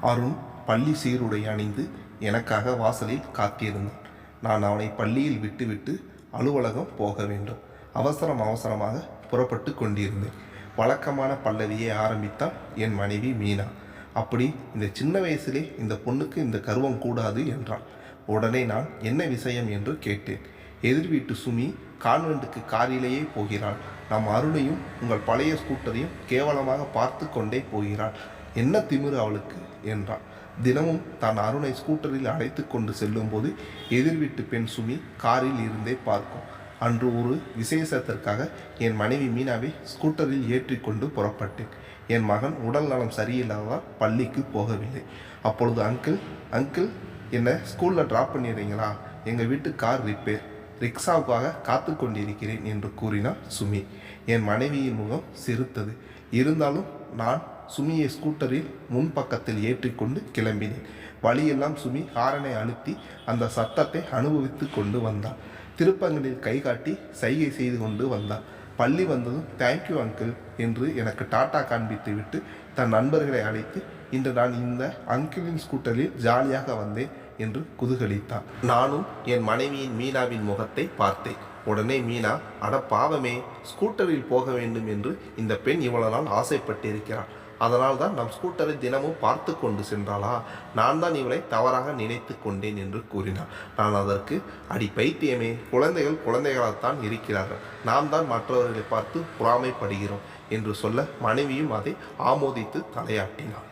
அருண் பள்ளி சீருடை அணிந்து எனக்காக வாசலில் காத்திருந்தான். நான் அவனை பள்ளியில் விட்டுவிட்டு அலுவலகம் போக வேண்டும். அவசரமாக புறப்பட்டு கொண்டிருந்தேன். வழக்கமான பல்லவியை ஆரம்பித்தால் என் மனைவி மீனா. அப்படி இந்த சின்ன வயசிலே இந்த பொண்ணுக்கு இந்த கர்வம் கூடாது என்றாள். உடனே நான் என்ன விஷயம் என்று கேட்டேன். எதிர் வீட்டு சுமி கான்வென்ட்டுக்கு காரிலேயே போகிறாள். நம் அருணையும் உங்கள் பழைய ஸ்கூட்டரையும் கேவலமாக பார்த்து கொண்டே போகிறாள். என்ன திமிரு அவளுக்கு என்றாள். தினமும் தான் அருணை ஸ்கூட்டரில் அழைத்து கொண்டு செல்லும்போது எதிர் வீட்டு பெண் சுமி காரில் இருந்தே பார்க்கும். அன்று ஒரு விசேஷத்திற்காக என் மனைவி மீனாவை ஸ்கூட்டரில் ஏற்றி கொண்டு புறப்பட்டேன். என் மகன் உடல் நலம் சரியில்லாததால் பள்ளிக்கு போகவில்லை. அப்பொழுது அங்கிள் என்னை ஸ்கூலில் ட்ராப் பண்ணிடுறீங்களா? எங்கள் வீட்டு கார் ரிப்பேர், ரிக்ஷாவுக்காக காத்து கொண்டிருக்கிறேன் என்று கூறினார் சுமி. என் மனைவியின் முகம் சிரித்தது. இருந்தாலும் நான் சுமியை ஸ்கூட்டரில் முன்பக்கத்தில் ஏற்றிக்கொண்டு கிளம்பினேன். வழியெல்லாம் சுமி ஹாரனை அழுத்தி அந்த சத்தத்தை அனுபவித்து கொண்டு வந்தாள். திருப்பங்களில் கை காட்டி சைகை செய்து கொண்டு வந்தாள். பள்ளி வந்ததும் தேங்க்யூ அங்கிள் என்று எனக்கு டாட்டா காண்பித்து விட்டு தன் நண்பர்களை அழைத்து இன்று நான் இந்த அங்கிளின் ஸ்கூட்டரில் ஜாலியாக வந்தேன் என்று குதூகலித்தார். நானும் என் மனைவியின் மீனாவின் முகத்தை பார்த்தேன். உடனே மீனா, அட பாவமே, ஸ்கூட்டரில் போக வேண்டும் என்று இந்த பெண் இவ்வளவு நாள் ஆசைப்பட்டிருக்கிறாள். அதனால் தான் நம் ஸ்கூட்டரை தினமும் பார்த்து கொண்டு சென்றாளா? நான் தான் இவளை தவறாக நினைத்து கொண்டேன் என்று கூறினார். நான் அதற்கு, அடி பைத்தியமே, குழந்தைகள் குழந்தைகளாகத்தான் இருக்கிறார்கள், நாம் தான் மற்றவர்களை பார்த்து பொறாமைப்படுகிறோம் என்று சொல்ல மனைவியும் அதை ஆமோதித்து தலையாட்டினார்.